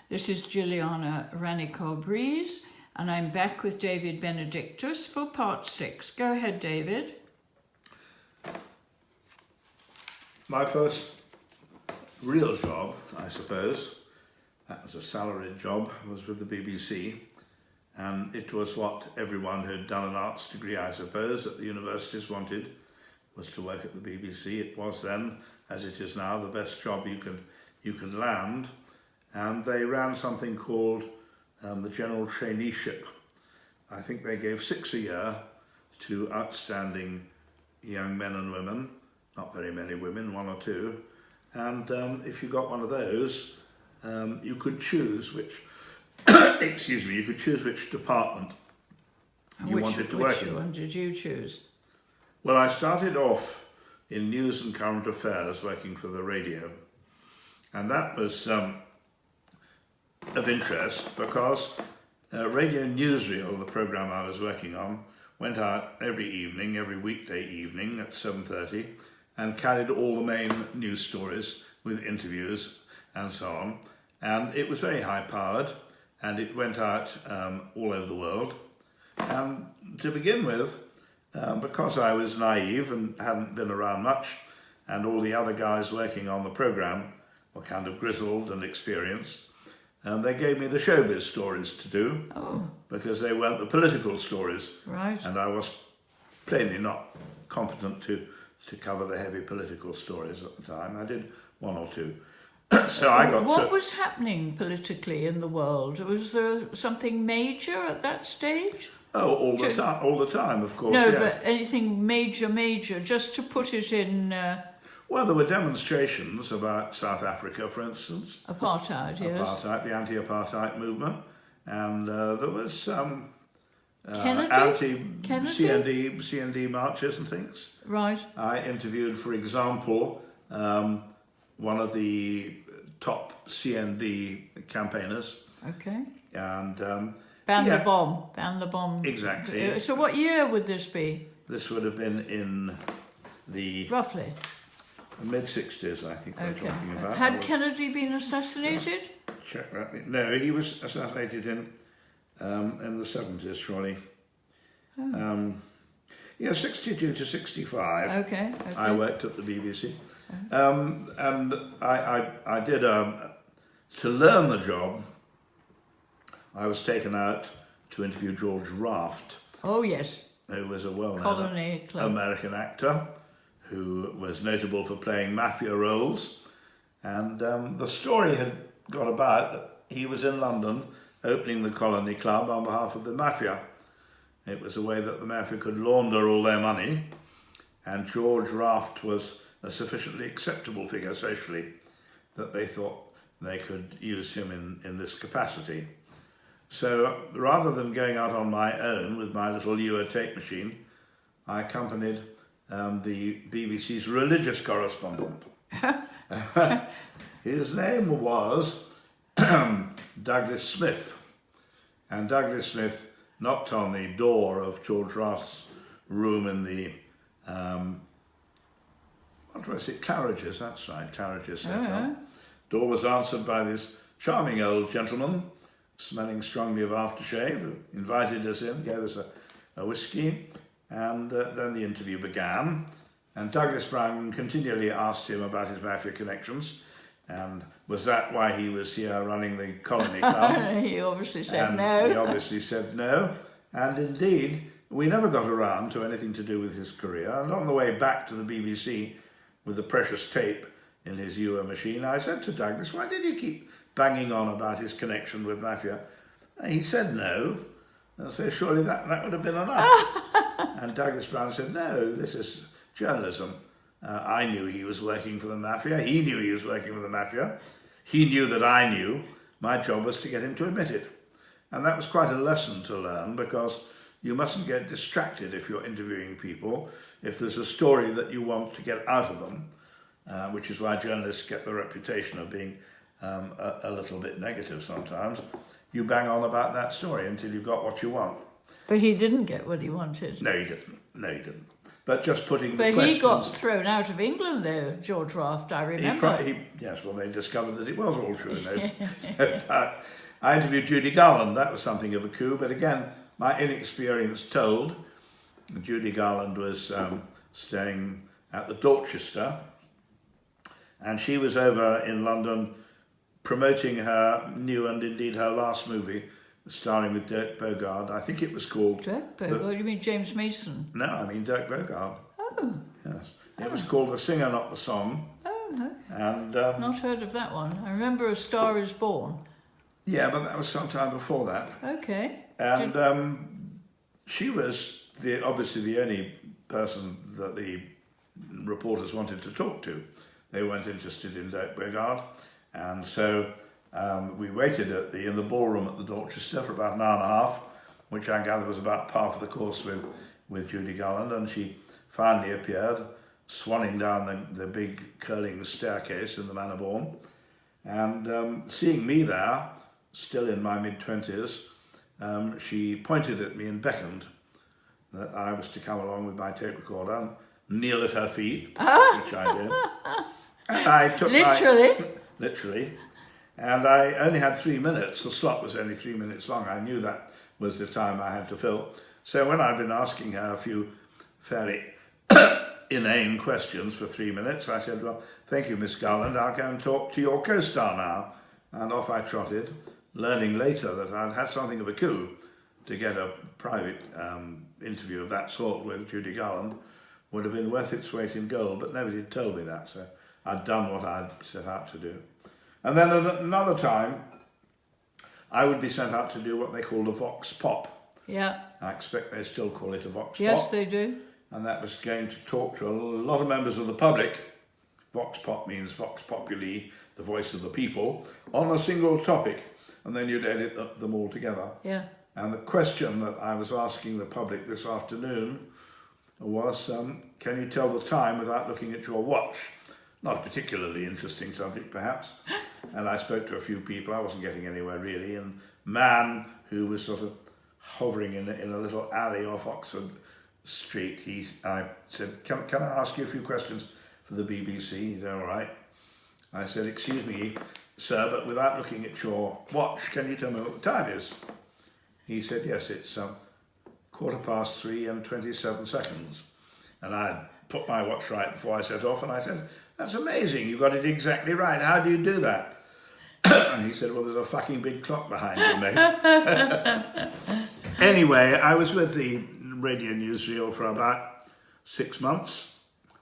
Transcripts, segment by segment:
This is Jilliana Ranicar-Breese, and I'm back with David Benedictus for part 6. Go ahead, David. My first real job, I suppose, that was a salaried job, was with the BBC, and it was what everyone who'd done an arts degree, I suppose, at the universities wanted, was to work at the BBC. It was then, as it is now, the best job you could land, and they ran something called the General Traineeship. I think they gave 6 a year to outstanding young men and women, not very many women, 1 or 2, and if you got one of those, you could choose which, you could choose which department you wanted to work in. Which one did you choose? Well, I started off in news and current affairs, working for the radio, and that was of interest because Radio Newsreel, the programme I was working on, went out every evening, every weekday evening at 7:30, and carried all the main news stories with interviews and so on. And it was very high-powered, and it went out all over the world. And to begin with, because I was naive and hadn't been around much, and all the other guys working on the programme were kind of grizzled and experienced, they gave me the showbiz stories to do, because they weren't the political stories. Right. And I was plainly not competent to cover the heavy political stories at the time. I did 1 or 2. So I got What was happening politically in the world? Was there something major at that stage? Oh, all the time, of course. No, yes. but anything major, just to put it in... Well, there were demonstrations about South Africa, for instance. Apartheid, yes. Apartheid, the anti-apartheid movement. And there was some anti-CND marches and things. Right. I interviewed, for example, one of the top CND campaigners. Okay. And Ban the bomb. Exactly. So what year would this be? This would have been in the roughly mid-60s, I think we're talking about. Had Kennedy been assassinated? Check that. No, he was assassinated in the 70s, surely. 62 to 65. Okay. I worked at the BBC. And I did, to learn the job, I was taken out to interview George Raft. Oh, yes. Who was a well-known American actor who was notable for playing mafia roles. And the story had got about that he was in London opening the Colony Club on behalf of the mafia. It was a way that the mafia could launder all their money, and George Raft was a sufficiently acceptable figure socially that they thought they could use him in this capacity. So rather than going out on my own with my little Ewer tape machine, I accompanied the BBC's religious correspondent. His name was Douglas Smith, and Douglas Smith knocked on the door of George Raft's room in the, Claridge's, that's right, Claridge's Hotel. Door was answered by this charming old gentleman, smelling strongly of aftershave, who invited us in, gave us a whiskey, and then the interview began. And Douglas Brown continually asked him about his mafia connections, and was that why he was here running the Colony Club? He obviously said no. He obviously said no, and indeed, we never got around to anything to do with his career. And on the way back to the BBC with the precious tape in his Ewer machine, I said to Douglas, why did you keep banging on about his connection with mafia? And he said no. And I said, surely that would have been enough. And Douglas Brown said, no, this is journalism. I knew he was working for the mafia. He knew he was working for the mafia. He knew that I knew. My job was to get him to admit it. And that was quite a lesson to learn, because you mustn't get distracted if you're interviewing people. If there's a story that you want to get out of them, which is why journalists get the reputation of being a little bit negative sometimes, you bang on about that story until you've got what you want. But he didn't get what he wanted. No, he didn't. but just putting the But questions... he got thrown out of England, though, George Raft, I remember. Yes, well, they discovered that it was all true in those. I interviewed Judy Garland. That was something of a coup, but again, my inexperience told. Judy Garland was staying at the Dorchester, and she was over in London promoting her new and indeed her last movie, starring with Dirk Bogarde. I think it was called... Dirk Bogarde? You mean James Mason? No, I mean Dirk Bogarde. Oh. Yes. It was called The Singer, Not the Song. Oh, no. And not heard of that one. I remember A Star Is Born. Yeah, but that was some time before that. Okay. And she was obviously the only person that the reporters wanted to talk to. They weren't interested in Dirk Bogarde. And so we waited in the ballroom at the Dorchester for about an hour and a half, which I gather was about par for the course with Judy Garland, and she finally appeared, swanning down the big curling staircase in the Manor Born, and seeing me there, still in my mid-20s, she pointed at me and beckoned that I was to come along with my tape recorder and kneel at her feet, which I did. And I took literally. And I only had 3 minutes. The slot was only 3 minutes long. I knew that was the time I had to fill. So when I'd been asking her a few fairly inane questions for 3 minutes, I said, well, thank you, Miss Garland. I'll go and talk to your co-star now. And off I trotted, learning later that I'd had something of a coup to get a private interview of that sort with Judy Garland. Would have been worth its weight in gold, but nobody had told me that, so I'd done what I'd set out to do. And then at another time, I would be sent out to do what they called a vox pop. Yeah. I expect they still call it a vox pop. Yes, they do. And that was going to talk to a lot of members of the public. Vox pop means vox populi, the voice of the people, on a single topic. And then you'd edit them all together. Yeah. And the question that I was asking the public this afternoon was, can you tell the time without looking at your watch? Not a particularly interesting subject, perhaps. And I spoke to a few people. I wasn't getting anywhere, really. And man, who was sort of hovering in a little alley off Oxford Street, I said, can I ask you a few questions for the BBC? He said, all right. I said, excuse me, sir, but without looking at your watch, can you tell me what the time is? He said, yes, it's 3:15 and 27 seconds. And I put my watch right before I set off, and I said, that's amazing, you got it exactly right. How do you do that? And he said, well, there's a fucking big clock behind you, mate. Anyway, I was with the radio newsreel for about 6 months.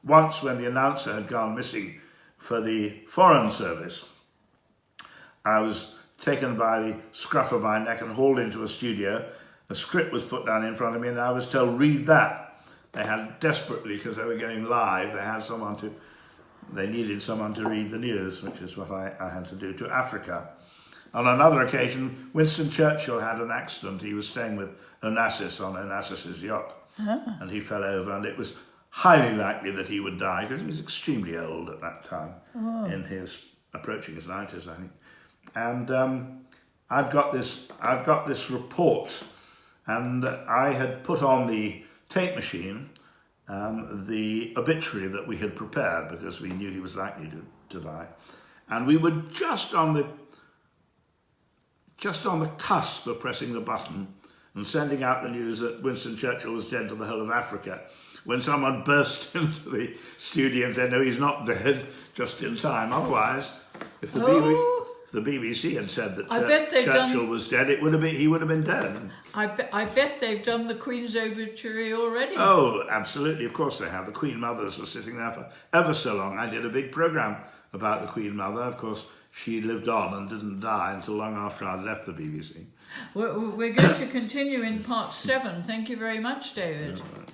Once, when the announcer had gone missing for the Foreign Service, I was taken by the scruff of my neck and hauled into a studio. A script was put down in front of me, and I was told, read that. They had desperately, because they were going live, they needed someone to read the news, which is what I had to do, to Africa. On another occasion, Winston Churchill had an accident. He was staying with Onassis on Onassis's yacht, and he fell over, and it was highly likely that he would die, because he was extremely old at that time, approaching his 90s, I think. And I've got this report, and I had put on the tape machine the obituary that we had prepared, because we knew he was likely to die, and we were just on the cusp of pressing the button and sending out the news that Winston Churchill was dead to the whole of Africa, when someone burst into the studio and said, no, he's not dead, just in time. Otherwise, if the BBC had said that Churchill was dead, he would have been dead. I bet they've done the Queen's obituary already. Oh, absolutely, of course they have. The Queen Mothers were sitting there for ever so long. I did a big programme about the Queen Mother. Of course, she lived on and didn't die until long after I'd left the BBC. We're going to continue in part 7. Thank you very much, David. Yeah, right.